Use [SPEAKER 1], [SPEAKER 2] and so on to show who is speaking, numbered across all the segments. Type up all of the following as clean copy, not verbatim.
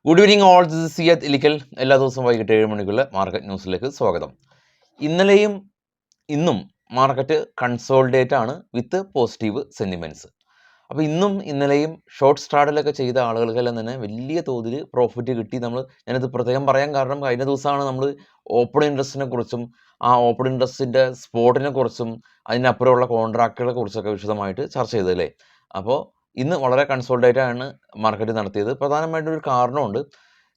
[SPEAKER 1] Good evening all, this is Siyath Ilikkal. എല്ലാ ദിവസവും വൈകിട്ട് 7 മണിക്കുള്ള മാർക്കറ്റ് ന്യൂസിലേക്ക് സ്വാഗതം. ഇന്നലെയും ഇന്നും മാർക്കറ്റ് കൺസോൾഡേറ്റ് ആണ് വിത്ത് പോസിറ്റീവ് സെൻറ്റിമെൻറ്റ്സ്. അപ്പോൾ ഇന്നും ഇന്നലെയും ഷോർട്ട് സ്ട്രാഡിലൊക്കെ ചെയ്ത ആളുകൾക്കെല്ലാം തന്നെ വലിയ തോതിൽ പ്രോഫിറ്റ് കിട്ടി. ഞാനിത് പ്രത്യേകം പറയാൻ കാരണം, കഴിഞ്ഞ ദിവസമാണ് നമ്മൾ ഓപ്പൺ ഇൻട്രസ്റ്റിനെ കുറിച്ചും ആ ഓപ്പൺ ഇൻട്രസ്റ്റിൻ്റെ സ്പോട്ടിനെ കുറിച്ചും അതിനപ്പുറമുള്ള കോൺട്രാക്റ്റുകളെ കുറിച്ചൊക്കെ വിശദമായിട്ട് ചർച്ച ചെയ്തല്ലേ. അപ്പോൾ ഇന്ന് വളരെ കൺസോൾഡേറ്റ് ആണ് മാർക്കറ്റ് നടത്തിയത്. പ്രധാനമായിട്ടും ഒരു കാരണമുണ്ട്.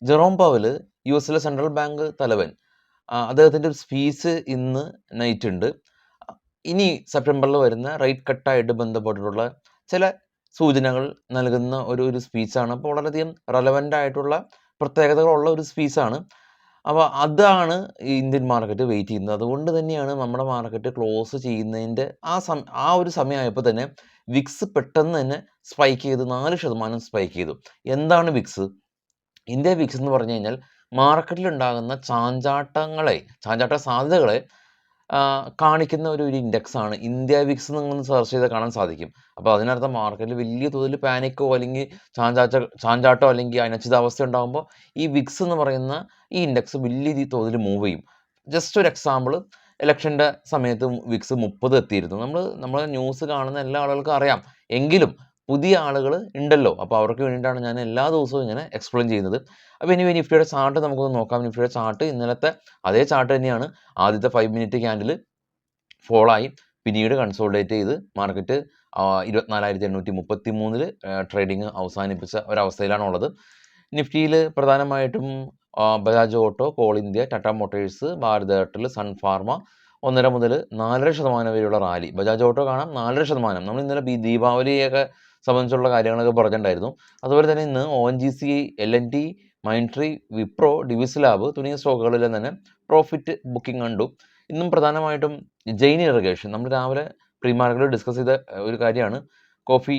[SPEAKER 1] ജെറോം പവൽ, യു എസിലെ സെൻട്രൽ ബാങ്ക് തലവൻ, അദ്ദേഹത്തിൻ്റെ ഒരു സ്പീച്ച് ഇന്ന് നൈറ്റ് ഉണ്ട്. ഇനി സെപ്റ്റംബറിൽ വരുന്ന റേറ്റ് കട്ടായിട്ട് ബന്ധപ്പെട്ടിട്ടുള്ള ചില സൂചനകൾ നൽകുന്ന ഒരു സ്പീച്ചാണ്. അപ്പോൾ വളരെയധികം റെലവൻ്റ് ആയിട്ടുള്ള പ്രത്യേകതകളുള്ള ഒരു സ്പീച്ചാണ്. അപ്പോൾ അതാണ് ഇന്ത്യൻ മാർക്കറ്റ് വെയിറ്റ് ചെയ്യുന്നത്. അതുകൊണ്ട് തന്നെയാണ് നമ്മുടെ മാർക്കറ്റ് ക്ലോസ് ചെയ്യുന്നതിൻ്റെ ആ ഒരു സമയമായപ്പോൾ തന്നെ വിക്സ് പെട്ടെന്ന് തന്നെ സ്പൈക്ക് ചെയ്ത് 4% സ്പൈക്ക് ചെയ്തു. എന്താണ് വിക്സ്? ഇന്ത്യ വിക്സ് എന്ന് പറഞ്ഞു കഴിഞ്ഞാൽ മാർക്കറ്റിലുണ്ടാകുന്ന ചാഞ്ചാട്ട സാധ്യതകളെ കാണിക്കുന്ന ഒരു ഇൻഡെക്സ് ആണ്. ഇന്ത്യ വിക്സ് നിങ്ങളൊന്ന് സെർച്ച് ചെയ്താൽ കാണാൻ സാധിക്കും. അപ്പോൾ അതിനർത്ഥം മാർക്കറ്റിൽ വലിയ തോതിൽ പാനിക്കോ അല്ലെങ്കിൽ ചാഞ്ചാട്ടോ അല്ലെങ്കിൽ അനിശ്ചിതാവസ്ഥ ഉണ്ടാകുമ്പോൾ ഈ വിക്സ് എന്ന് പറയുന്ന ഈ ഇൻഡെക്സ് വലിയ തോതിൽ മൂവ് ചെയ്യും. ജസ്റ്റ് ഒരു എക്സാമ്പിൾ, ഇലക്ഷൻ്റെ സമയത്ത് വിക്സ് 30 എത്തിയിരുന്നു. നമ്മളെ ന്യൂസ് കാണുന്ന എല്ലാ ആളുകൾക്കും അറിയാം. എങ്കിലും പുതിയ ആളുകൾ ഉണ്ടല്ലോ, അപ്പോൾ അവർക്ക് വേണ്ടിയിട്ടാണ് ഞാൻ എല്ലാ ദിവസവും ഇങ്ങനെ എക്സ്പ്ലെയിൻ ചെയ്യുന്നത്. അപ്പോൾ ഇനി നിഫ്റ്റിയുടെ ചാർട്ട് നമുക്കൊന്ന് നോക്കാം. നിഫ്റ്റിയുടെ ചാർട്ട് ഇന്നലത്തെ അതേ ചാർട്ട് തന്നെയാണ്. ആദ്യത്തെ 5 മിനിറ്റ് ക്യാൻഡിൽ ഫോളായി, പിന്നീട് കൺസോൾഡേറ്റ് ചെയ്ത് മാർക്കറ്റ് 24,833 ട്രേഡിങ് അവസാനിപ്പിച്ച ഒരവസ്ഥയിലാണുള്ളത്. നിഫ്റ്റിയിൽ പ്രധാനമായിട്ടും ബജാജ് ഓട്ടോ, കോൾ ഇന്ത്യ, ടാറ്റ മോട്ടോഴ്സ്, ഭാരത് എയർടെൽ, സൺ ഫാർമ 1.5 മുതൽ 4.5% വരെയുള്ള റാലി. ബജാജ് ഓട്ടോ കാണാം 4%. നമ്മൾ ഇന്നലെ ദീപാവലിയൊക്കെ സംബന്ധിച്ചുള്ള കാര്യങ്ങളൊക്കെ പറഞ്ഞിട്ടുണ്ടായിരുന്നു. അതുപോലെ തന്നെ ഇന്ന് ONGC, LNT, Mindtree, Wipro, Divi's lab തുടങ്ങിയ സ്റ്റോക്കുകളിലെല്ലാം തന്നെ പ്രോഫിറ്റ് ബുക്കിംഗ് കണ്ടു. ഇന്നും പ്രധാനമായിട്ടും ജെയിൻ ഇറിഗേഷൻ, നമ്മൾ രാവിലെ പ്രീ മാർക്കറ്റിൽ ഡിസ്കസ് ചെയ്ത ഒരു കാര്യമാണ്. കോഫി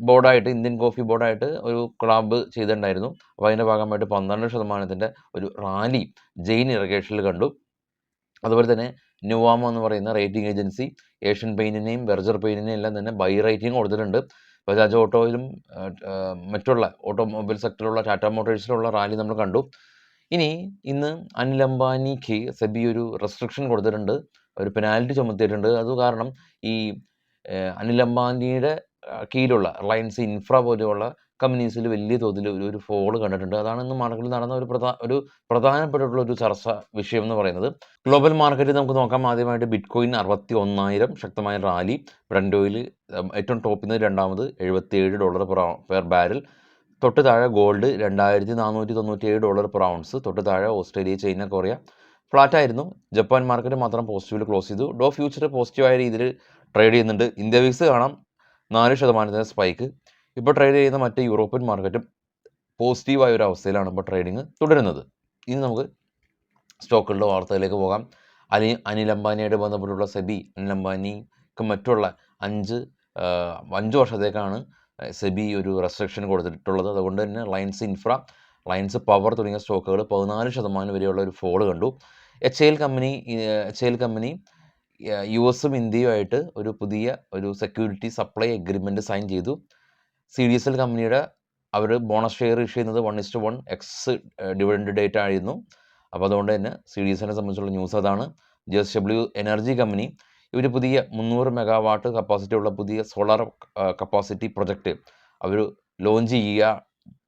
[SPEAKER 1] ബോർഡായിട്ട്, ഇന്ത്യൻ കോഫി ബോർഡായിട്ട് ഒരു ക്ലബ് ചെയ്തിട്ടുണ്ടായിരുന്നു. അപ്പോൾ അതിൻ്റെ ഭാഗമായിട്ട് 12% ഒരു റാലി ജെയിൻ ഇറിഗേഷനിൽ കണ്ടു. അതുപോലെ തന്നെ നുവാമ എന്ന് പറയുന്ന റേറ്റിംഗ് ഏജൻസി ഏഷ്യൻ പെയിൻറ്റിനെയും ബെർജർ പെയിൻറ്റിനെയും എല്ലാം തന്നെ ബൈ റേറ്റിംഗ് കൊടുത്തിട്ടുണ്ട്. ബജാജ് ഓട്ടോയിലും മറ്റുള്ള ഓട്ടോമൊബൈൽ സെക്ടറിലുള്ള ടാറ്റ മോട്ടോഴ്സിലുള്ള റാലി നമ്മൾ കണ്ടു. ഇന്ന് അനിൽ അംബാനിക്ക് സെബി ഒരു റെസ്ട്രിക്ഷൻ കൊടുത്തിട്ടുണ്ട്, ഒരു പെനാൽറ്റി ചുമത്തിയിട്ടുണ്ട്. അത് കാരണം ഈ അനിൽ അംബാനിയുടെ കീഴിലുള്ള റിലയൻസ് ഇൻഫ്ര പോലെയുള്ള കമ്പനീസിൽ വലിയ തോതിൽ ഒരു ഫോള് കണ്ടിട്ടുണ്ട്. അതാണ് ഇന്ന് മാർക്കറ്റിൽ നടന്ന ഒരു പ്രധാനപ്പെട്ടിട്ടുള്ള ഒരു ചർച്ച വിഷയം എന്ന് പറയുന്നത്. ഗ്ലോബൽ മാർക്കറ്റിൽ നമുക്ക് നോക്കാം. ആദ്യമായിട്ട് ബിറ്റ്കോയിൻ 61,000 ശക്തമായ റാലി. ബ്രന്റ് ഓയിൽ ഏറ്റവും ടോപ്പിൽ നിന്ന് രണ്ടാമത് $77 പെർ ബാരൽ. തൊട്ട് താഴെ ഗോൾഡ് $2,497 പെർ ഔൺസ്. തൊട്ട് താഴെ ഓസ്ട്രേലിയ, ചൈന, കൊറിയ ഫ്ലാറ്റായിരുന്നു. ജപ്പാൻ മാർക്കറ്റ് മാത്രം പോസിറ്റീവിൽ ക്ലോസ് ചെയ്തു. ഡോ ഫ്യൂച്ചർ പോസിറ്റീവായ രീതിയിൽ ട്രേഡ് ചെയ്യുന്നുണ്ട്. ഇന്ത്യ വിക്സ് കാണാം 4% സ്പൈക്ക്. ഇപ്പോൾ ട്രേഡ് ചെയ്യുന്ന മറ്റ് യൂറോപ്യൻ മാർക്കറ്റും പോസിറ്റീവായ ഒരു അവസ്ഥയിലാണ് ഇപ്പോൾ ട്രേഡിങ് തുടരുന്നത്. ഇനി നമുക്ക് സ്റ്റോക്കുകളുടെ വാർത്തയിലേക്ക് പോകാം. അനിൽ അംബാനിയായിട്ട് ബന്ധപ്പെട്ടുള്ള സെബി അനിൽ അംബാനിക്ക് മറ്റുള്ള 5 വർഷത്തേക്കാണ് സെബി ഒരു റെസ്ട്രിക്ഷൻ കൊടുത്തിട്ടുള്ളത്. അതുകൊണ്ട് തന്നെ റിലയൻസ് ഇൻഫ്ര, റിലയൻസ് പവർ തുടങ്ങിയ സ്റ്റോക്കുകൾ 14% വരെയുള്ള ഒരു ഫോള് കണ്ടു. HAL കമ്പനി US-ഉം ഇന്ത്യയുമായിട്ട് ഒരു പുതിയ സെക്യൂരിറ്റി സപ്ലൈ എഗ്രിമെൻറ്റ് സൈൻ ചെയ്തു. CDSL കമ്പനിയുടെ അവർ ബോണസ് ഷെയർ ഇഷ്യൂ ചെയ്യുന്നത് 1:1 എക്സ് ഡിവിഡൻഡ് ഡേറ്റ് ആയിരുന്നു. അപ്പോൾ അതുകൊണ്ട് തന്നെ CDSLനെ സംബന്ധിച്ചുള്ള ന്യൂസ് അതാണ്. JSW എനർജി കമ്പനി ഇവർ പുതിയ 300 മെഗാവാട്ട് കപ്പാസിറ്റി ഉള്ള പുതിയ സോളാർ കപ്പാസിറ്റി പ്രൊജക്റ്റ് അവർ ലോഞ്ച്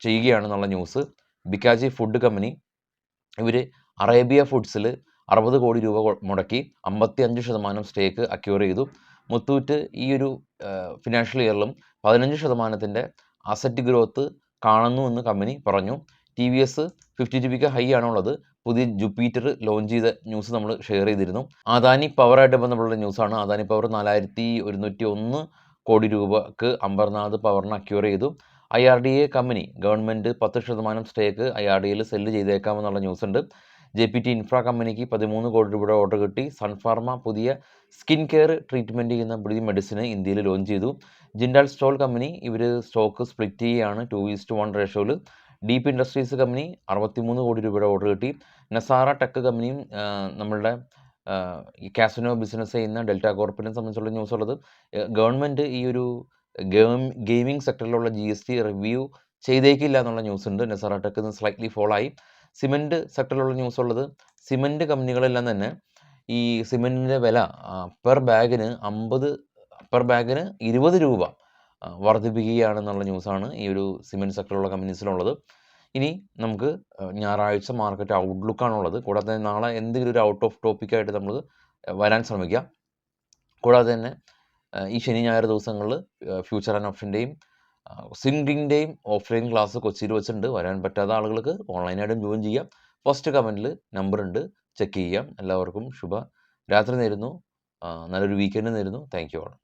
[SPEAKER 1] ചെയ്യുകയാണെന്നുള്ള ന്യൂസ്. ബിക്കാജി ഫുഡ് കമ്പനി ഇവർ അറേബ്യ ഫുഡ്സിൽ 60 കോടി രൂപ മുടക്കി 55% സ്റ്റേക്ക് അക്യൂർ ചെയ്തു. മുത്തൂറ്റ് ഈ ഒരു ഫിനാൻഷ്യൽ ഇയറിലും 15% അസറ്റ് ഗ്രോത്ത് കാണുന്നു എന്ന് കമ്പനി പറഞ്ഞു. TVS 50 രൂപയ്ക്ക് ഹൈ ആണുള്ളത്. പുതിയ ജുപ്പിറ്റർ ലോഞ്ച് ചെയ്ത ന്യൂസ് നമ്മൾ ഷെയർ ചെയ്തിരുന്നു. അദാനി പവറായിട്ട് ബന്ധപ്പെട്ട ന്യൂസാണ്. അദാനി പവർ 4,101 കോടി രൂപക്ക് അംബർനാഥ് പവറിന് അക്യൂർ ചെയ്തു. IRDA കമ്പനി ഗവൺമെൻറ് 10% സ്റ്റേക്ക് IRDAയിൽ സെല്ല് ചെയ്തേക്കാമെന്നുള്ള ന്യൂസ് ഉണ്ട്. JPT ഇൻഫ്ര കമ്പനിക്ക് 13 കോടി രൂപയുടെ ഓർഡർ കിട്ടി. സൺഫാർമ പുതിയ സ്കിൻ കെയർ ട്രീറ്റ്മെൻറ്റ് ചെയ്യുന്ന പുതിയ മെഡിസിന് ഇന്ത്യയിൽ ലോഞ്ച് ചെയ്തു. ജിൻഡാൽ സ്റ്റോൾ കമ്പനി ഇവർ സ്റ്റോക്ക് സ്പ്ലിറ്റ് ചെയ്യുകയാണ് 2:1 റേഷ്യോയിൽ. ഡീപ്പ് ഇൻഡസ്ട്രീസ് കമ്പനി 63 കോടി രൂപയുടെ ഓർഡർ കിട്ടി. നസാറ ടെക് കമ്പനിയും നമ്മളുടെ ഈ കാസിനോ ബിസിനസ് ചെയ്യുന്ന ഡെൽറ്റ കോർപ്പിനെ സംബന്ധിച്ചുള്ള ന്യൂസ് ഉള്ളത്. ഗവൺമെൻറ് ഈ ഒരു ഗെയിമിംഗ് സെക്ടറിലുള്ള GST റിവ്യൂ ചെയ്തേക്കില്ല എന്നുള്ള ന്യൂസ് ഉണ്ട്. നെസാറ ടെക് ഇന്ന് സ്ലൈറ്റ്ലി ഫോൾ ആയി. സിമൻറ്റ് സെക്ടറിലുള്ള ന്യൂസ് ഉള്ളത്, സിമൻറ്റ് കമ്പനികളെല്ലാം തന്നെ ഈ സിമൻറ്റിൻ്റെ വില പെർ ബാഗിന് 20 രൂപ വർദ്ധിപ്പിക്കുകയാണെന്നുള്ള ന്യൂസാണ് ഈ ഒരു സിമൻറ്റ് സെക്ടറിലുള്ള കമ്പനീസിലുള്ളത്. ഇനി നമുക്ക് ഞായറാഴ്ച മാർക്കറ്റ് ഔട്ട്ലുക്കാണുള്ളത്. കൂടാതെ നാളെ എന്തെങ്കിലും ഒരു ഔട്ട് ഓഫ് ടോപ്പിക്കായിട്ട് നമ്മൾ വരാൻ ശ്രമിക്കാം. കൂടാതെ തന്നെ ഈ ശനി ഞായർ ദിവസങ്ങളിൽ ഫ്യൂച്ചർ ആൻഡ് ഓപ്ഷൻ്റെയും സിൻഡിൻ്റെയും ഓഫ്ലൈൻ ക്ലാസ് കൊച്ചിയിൽ വെച്ചിട്ടുണ്ട്. വരാൻ പറ്റാത്ത ആളുകൾക്ക് ഓൺലൈനായിട്ടും ജോയിൻ ചെയ്യാം. ഫസ്റ്റ് കമൻറ്റിൽ നമ്പർ ഉണ്ട്, ചെക്ക് ചെയ്യാം. എല്ലാവർക്കും ശുഭ രാത്രി നേരുന്നു. നല്ലൊരു വീക്കെൻഡ് നേരുന്നു. Thank you all.